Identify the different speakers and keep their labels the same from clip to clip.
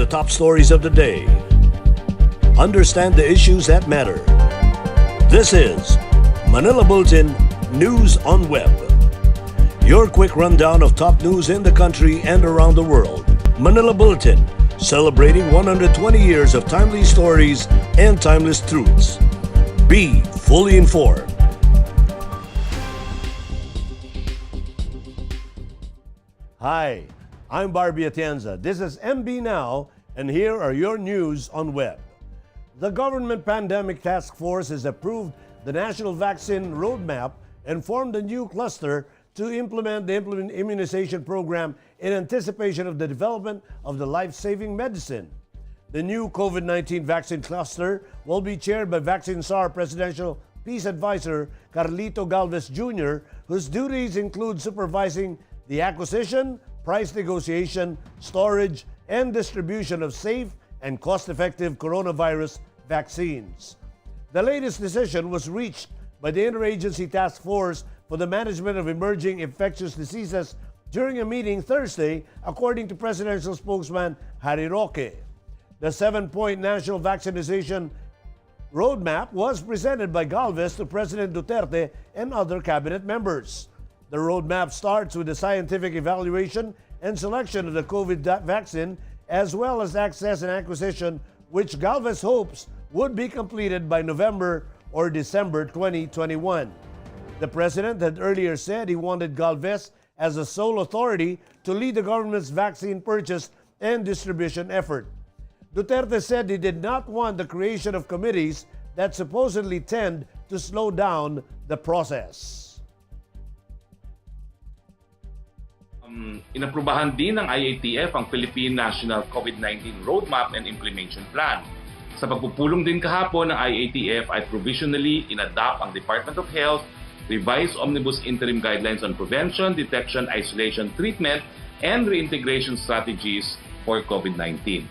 Speaker 1: top stories of the day. Understand the issues that matter. This is Manila Bulletin News on Web. Your quick rundown of top news in the country and around the world. Manila Bulletin, celebrating 120 years of timely stories and timeless truths. Be fully informed. Hi, I'm Barbie Atienza. This is MB Now, and here are your news on web. The Government Pandemic Task Force has approved the National Vaccine Roadmap and formed a new cluster to implement the immunization program in anticipation of the development of the life-saving medicine. The new COVID-19 vaccine cluster will be chaired by Vaccine SAR Presidential Peace Advisor Carlito Galvez Jr., whose duties include supervising the acquisition, price negotiation, storage, and distribution of safe and cost-effective coronavirus vaccines. The latest decision was reached by the Interagency Task Force for the Management of Emerging Infectious Diseases during a meeting Thursday, according to Presidential Spokesman Harry Roque. The 7-point national vaccination roadmap was presented by Galvez to President Duterte and other cabinet members. The roadmap starts with the scientific evaluation and selection of the COVID vaccine, as well as access and acquisition, which Galvez hopes would be completed by November or December 2021. The president had earlier said he wanted Galvez as a sole authority to lead the government's vaccine purchase and distribution effort. Duterte said he did not want the creation of committees that supposedly tend to slow down the process.
Speaker 2: Inaprubahan din ng IATF ang Philippine National COVID-19 Roadmap and Implementation Plan. Sa pagpupulong din kahapon ng IATF ay provisionally inadapt ang Department of Health revised Omnibus Interim Guidelines on Prevention, Detection, Isolation, Treatment, and Reintegration Strategies for COVID-19.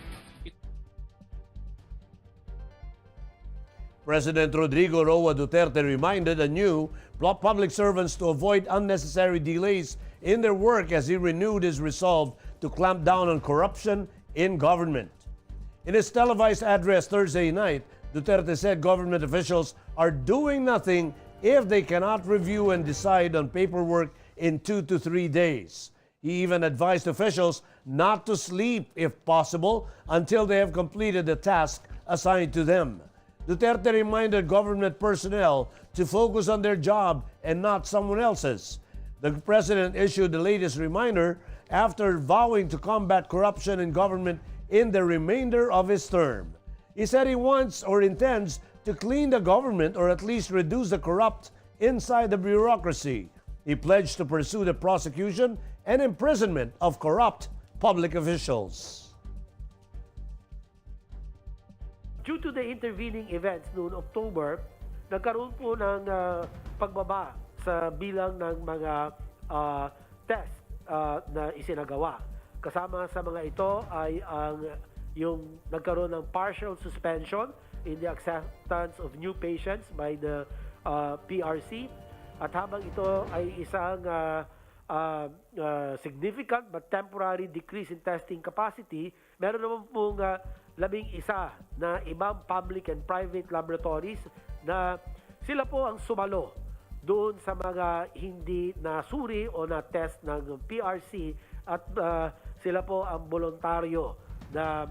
Speaker 1: President Rodrigo Roa Duterte reminded anew public servants to avoid unnecessary delays in their work as he renewed his resolve to clamp down on corruption in government. In his televised address Thursday night, Duterte said government officials are doing nothing if they cannot review and decide on paperwork in 2 to 3 days. He even advised officials not to sleep, if possible, until they have completed the task assigned to them. Duterte reminded government personnel to focus on their job and not someone else's. The president issued the latest reminder after vowing to combat corruption in government in the remainder of his term. He said he wants or intends to clean the government or at least reduce the corrupt inside the bureaucracy. He pledged to pursue the prosecution and imprisonment of corrupt public officials.
Speaker 3: Due to the intervening events noong October, nagkaroon po ng pagbaba sa bilang ng mga test na isinagawa. Kasama sa mga ito ay yung nagkaroon ng partial suspension in the acceptance of new patients by the PRC. At habang ito ay isang significant but temporary decrease in testing capacity, meron naman pong 11 na ibang public and private laboratories na sila po ang sumalo doon sa mga hindi nasuri o na-test ng PRC at sila po ang voluntaryo na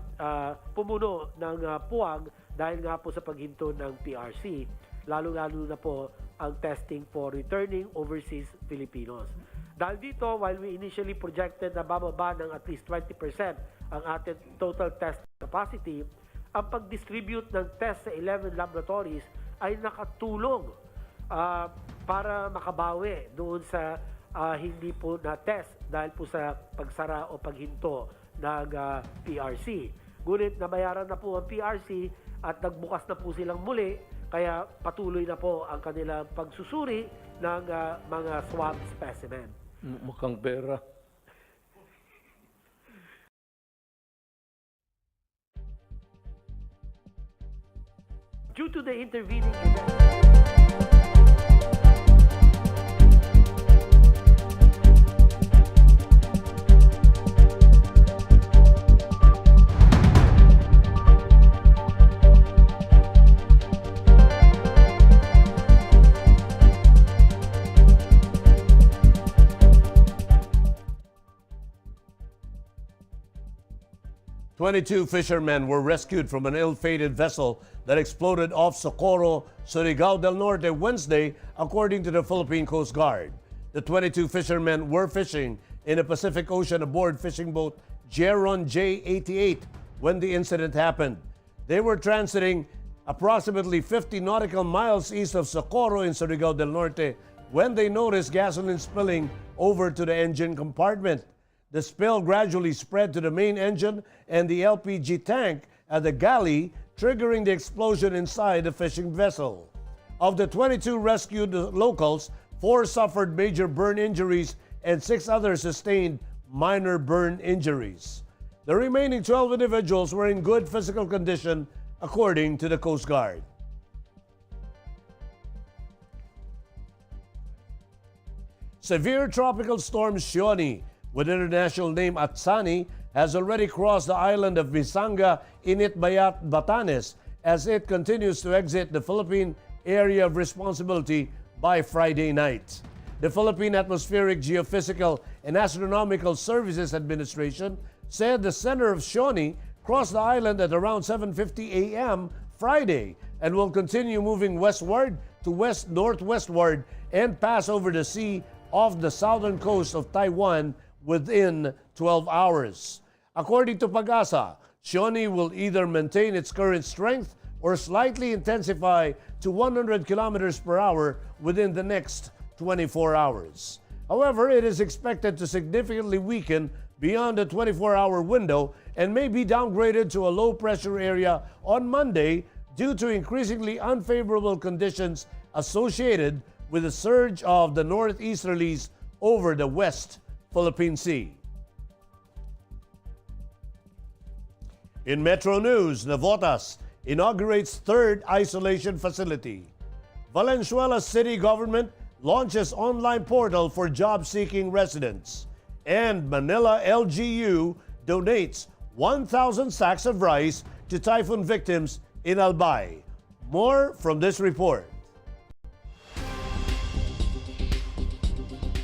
Speaker 3: pumuno ng puwang dahil nga po sa paghinto ng PRC, lalo-lalo na po ang testing for returning overseas Filipinos. Dahil dito, while we initially projected na bababa ng at least 20% ang ating total test capacity, ang pag-distribute ng test sa 11 laboratories ay nakatulong para makabawi doon sa hindi po na-test dahil po sa pagsara o paghinto ng PRC. Ngunit nabayaran na po ang PRC at nagbukas na po silang muli, kaya patuloy na po ang kanilang pagsusuri ng mga swab specimen.
Speaker 4: Mukhang pera.
Speaker 3: Due to the intervening events,
Speaker 1: 22 fishermen were rescued from an ill-fated vessel that exploded off Socorro, Surigao del Norte Wednesday, according to the Philippine Coast Guard. The 22 fishermen were fishing in the Pacific Ocean aboard fishing boat Geron J88 when the incident happened. They were transiting approximately 50 nautical miles east of Socorro in Surigao del Norte when they noticed gasoline spilling over to the engine compartment. The spill gradually spread to the main engine and the LPG tank at the galley, triggering the explosion inside the fishing vessel. Of the 22 rescued locals, 4 suffered major burn injuries and 6 others sustained minor burn injuries. The remaining 12 individuals were in good physical condition, according to the Coast Guard. Severe tropical storm Siony, with international name Atsani, has already crossed the island of Misanga in Itbayat, Batanes, as it continues to exit the Philippine area of responsibility by Friday night. The Philippine Atmospheric, Geophysical, and Astronomical Services Administration said the center of Siony crossed the island at around 7:50 a.m. Friday and will continue moving westward to west-northwestward and pass over the sea off the southern coast of Taiwan within 12 hours. According to Pag-asa, Siony will either maintain its current strength or slightly intensify to 100 kilometers per hour within the next 24 hours. However, it is expected to significantly weaken beyond the 24-hour window and may be downgraded to a low-pressure area on Monday due to increasingly unfavorable conditions associated with the surge of the northeasterlies over the West Philippine Sea. In Metro News, Navotas inaugurates third isolation facility. Valenzuela City Government launches online portal for job-seeking residents. And Manila LGU donates 1,000 sacks of rice to typhoon victims in Albay. More from this report.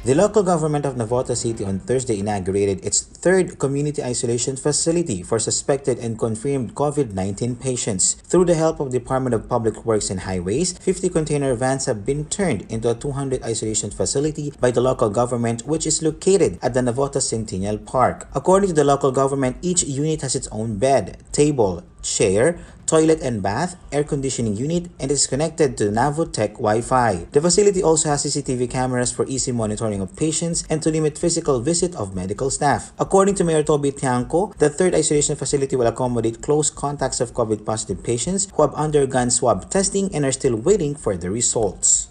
Speaker 4: The local government of Navotas City on Thursday inaugurated its third community isolation facility for suspected and confirmed COVID-19 patients. Through the help of the Department of Public Works and Highways, 50 container vans have been turned into a 200 isolation facility by the local government, which is located at the Navotas Centennial Park. According to the local government, each unit has its own bed, table, chair, toilet and bath, air conditioning unit, and is connected to Navotech Wi-Fi. The facility also has CCTV cameras for easy monitoring of patients and to limit physical visit of medical staff. According to Mayor Toby Tiangco, the third isolation facility will accommodate close contacts of COVID-positive patients who have undergone swab testing and are still waiting for the results.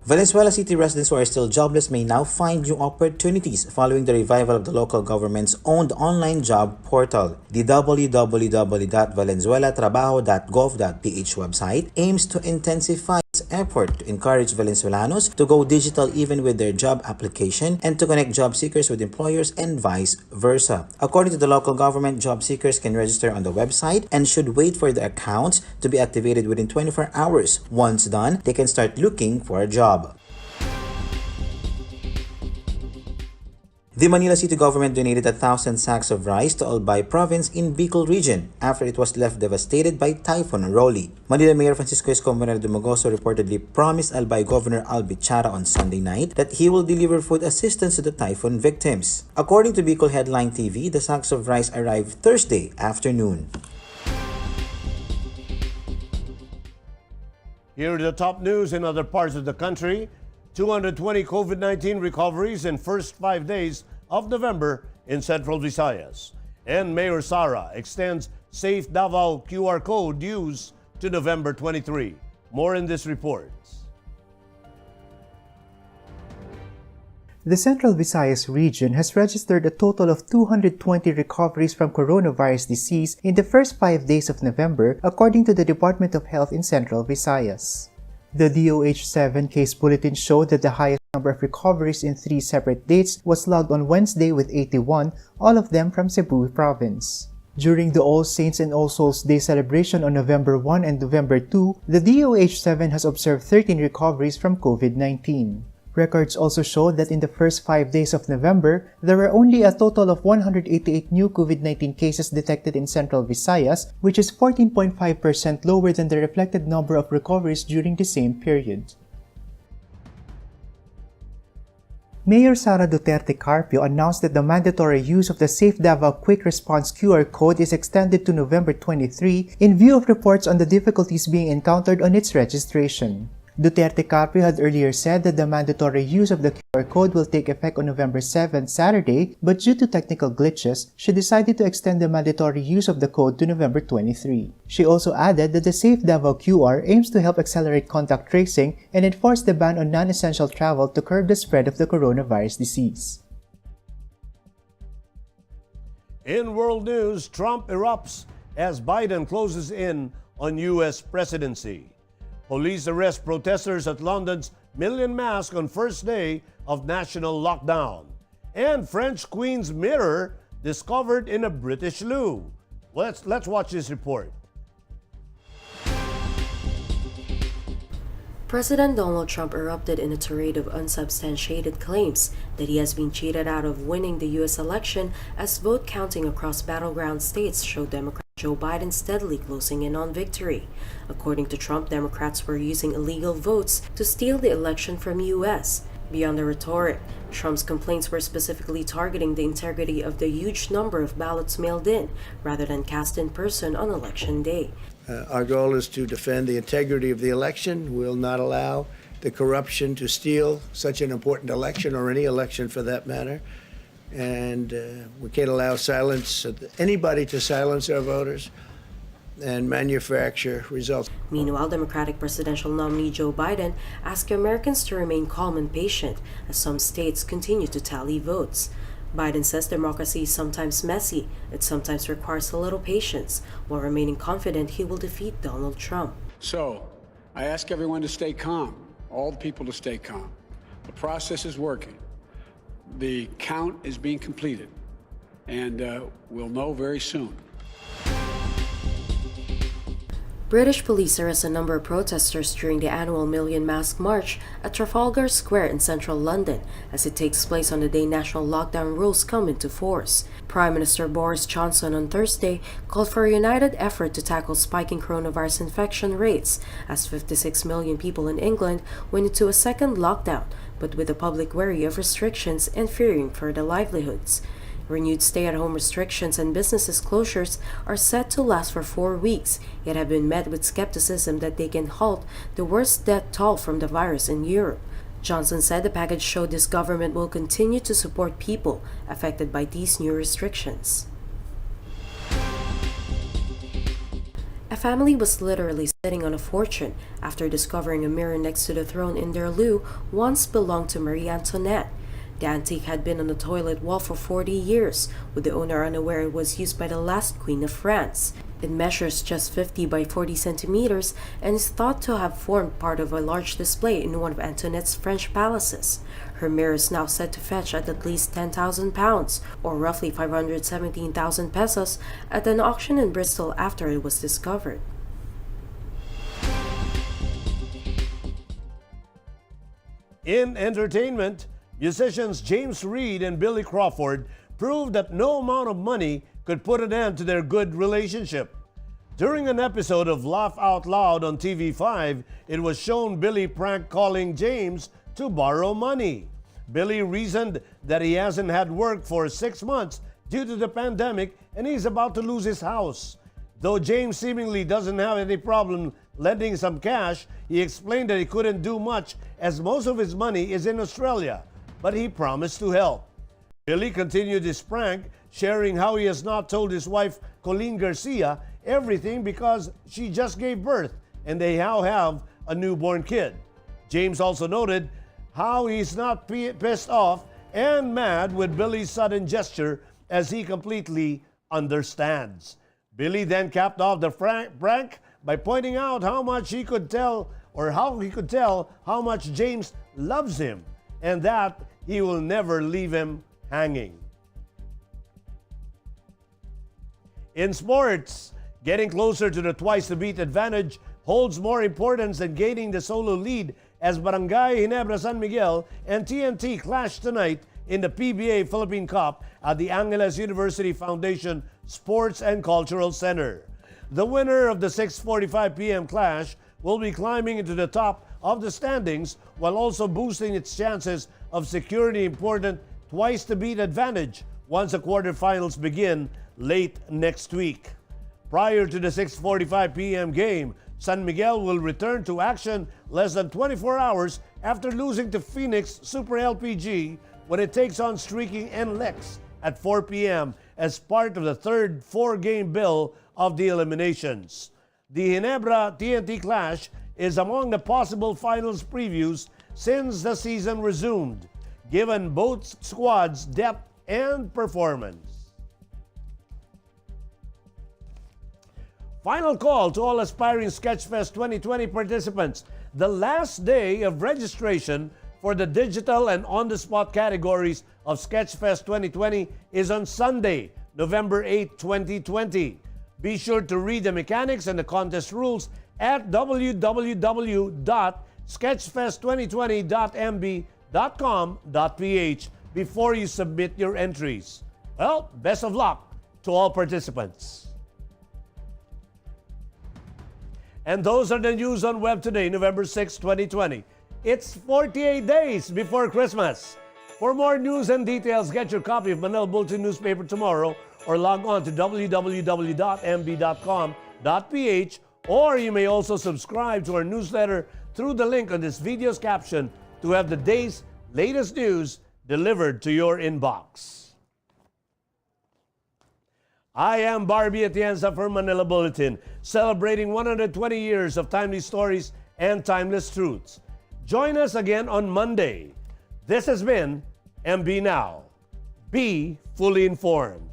Speaker 4: Valenzuela City residents who are still jobless may now find new opportunities following the revival of the local government's owned online job portal. The www.valenzuelatrabajo.gov.ph website aims to intensify its effort to encourage Venezuelanos to go digital even with their job application and to connect job seekers with employers and vice versa. According to the local government, job seekers can register on the website and should wait for their accounts to be activated within 24 hours. Once done, they can start looking for a job. The Manila City government donated 1,000 sacks of rice to Albay province in Bicol region after it was left devastated by Typhoon Rolly. Manila Mayor Francisco Escobar Dumagoso reportedly promised Albay Governor Albi Chara on Sunday night that he will deliver food assistance to the typhoon victims. According to Bicol Headline TV, the sacks of rice arrived Thursday afternoon.
Speaker 1: Here are the top news in other parts of the country. 220 COVID-19 recoveries in first 5 days of November in Central Visayas. And Mayor Sara extends Safe Davao QR code use to November 23. More in this report.
Speaker 5: The Central Visayas region has registered a total of 220 recoveries from coronavirus disease in the first 5 days of November, according to the Department of Health in Central Visayas. The DOH-7 case bulletin showed that the highest number of recoveries in 3 separate dates was logged on Wednesday with 81, all of them from Cebu province. During the All Saints and All Souls Day celebration on November 1 and November 2, the DOH-7 has observed 13 recoveries from COVID-19. Records also showed that in the first 5 days of November, there were only a total of 188 new COVID-19 cases detected in Central Visayas, which is 14.5% lower than the reflected number of recoveries during the same period. Mayor Sara Duterte Carpio announced that the mandatory use of the Safe Davao Quick Response QR code is extended to November 23 in view of reports on the difficulties being encountered on its registration. Duterte Carpio had earlier said that the mandatory use of the QR code will take effect on November 7, Saturday, but due to technical glitches, she decided to extend the mandatory use of the code to November 23. She also added that the Safe Davao QR aims to help accelerate contact tracing and enforce the ban on non-essential travel to curb the spread of the coronavirus disease.
Speaker 1: In world news, Trump erupts as Biden closes in on US Presidency. Police arrest protesters at London's Million Mask on first day of national lockdown. And French Queen's mirror discovered in a British loo. Let's watch this report.
Speaker 6: President Donald Trump erupted in a tirade of unsubstantiated claims that he has been cheated out of winning the U.S. election as vote counting across battleground states showed Democrat Joe Biden steadily closing in on victory. According to Trump, Democrats were using illegal votes to steal the election from U.S. Beyond the rhetoric, Trump's complaints were specifically targeting the integrity of the huge number of ballots mailed in rather than cast in person on Election Day.
Speaker 7: Our goal is to defend the integrity of the election. We'll not allow the corruption to steal such an important election, or any election for that matter. And we can't allow anybody to silence our voters and manufacture results.
Speaker 6: Meanwhile, Democratic presidential nominee Joe Biden asked Americans to remain calm and patient as some states continue to tally votes. Biden says democracy is sometimes messy, it sometimes requires a little patience, while remaining confident he will defeat Donald Trump.
Speaker 8: So, I ask everyone to stay calm, all the people to stay calm. The process is working. The count is being completed, and we'll know very soon.
Speaker 6: British police arrest a number of protesters during the annual Million Mask March at Trafalgar Square in central London as it takes place on the day national lockdown rules come into force. Prime Minister Boris Johnson on Thursday called for a united effort to tackle spiking coronavirus infection rates as 56 million people in England went into a second lockdown, but with the public wary of restrictions and fearing for their livelihoods. Renewed stay-at-home restrictions and businesses closures are set to last for 4 weeks, yet have been met with skepticism that they can halt the worst death toll from the virus in Europe. Johnson said the package showed this government will continue to support people affected by these new restrictions. A family was literally sitting on a fortune after discovering a mirror next to the throne in their loo once belonged to Marie Antoinette. The antique had been on the toilet wall for 40 years, with the owner unaware it was used by the last Queen of France. It measures just 50 by 40 centimeters and is thought to have formed part of a large display in one of Antoinette's French palaces. Her mirror is now said to fetch at least £10,000, or roughly 517,000 pesos, at an auction in Bristol after it was discovered.
Speaker 1: In entertainment, musicians James Reid and Billy Crawford proved that no amount of money could put an end to their good relationship. During an episode of Laugh Out Loud on TV5, it was shown Billy prank calling James to borrow money. Billy reasoned that he hasn't had work for 6 months due to the pandemic and he's about to lose his house. Though James seemingly doesn't have any problem lending some cash, he explained that he couldn't do much as most of his money is in Australia, but he promised to help. Billy continued his prank, sharing how he has not told his wife, Colleen Garcia, everything because she just gave birth and they now have a newborn kid. James also noted how he's not pissed off and mad with Billy's sudden gesture as he completely understands. Billy then capped off the prank by pointing out how he could tell how much James loves him and that he will never leave him hanging. In sports, getting closer to the twice-the-beat advantage holds more importance than gaining the solo lead as Barangay Ginebra San Miguel and TNT clash tonight in the PBA Philippine Cup at the Angeles University Foundation Sports and Cultural Center. The winner of the 6:45 p.m. clash will be climbing into the top of the standings while also boosting its chances of securing the important twice-to-beat advantage once the quarterfinals begin late next week. Prior to the 6:45 p.m. game, San Miguel will return to action less than 24 hours after losing to Phoenix Super LPG when it takes on streaking NLEX at 4 p.m. as part of the third four-game bill of the eliminations. The Ginebra TNT clash is among the possible finals previews since the season resumed, given both squads' depth and performance. Final call to all aspiring Sketchfest 2020 participants. The last day of registration for the digital and on-the-spot categories of Sketchfest 2020 is on Sunday, November 8, 2020. Be sure to read the mechanics and the contest rules at www.sketchfest2020.mb.com.ph before you submit your entries. Well, best of luck to all participants. And those are the news on web today, November 6, 2020. It's 48 days before Christmas. For more news and details, get your copy of Manila Bulletin newspaper tomorrow or log on to www.mb.com.ph, or you may also subscribe to our newsletter through the link on this video's caption to have the day's latest news delivered to your inbox. I am Barbie Atienza for Manila Bulletin, celebrating 120 years of timely stories and timeless truths. Join us again on Monday. This has been MB Now. Be fully informed.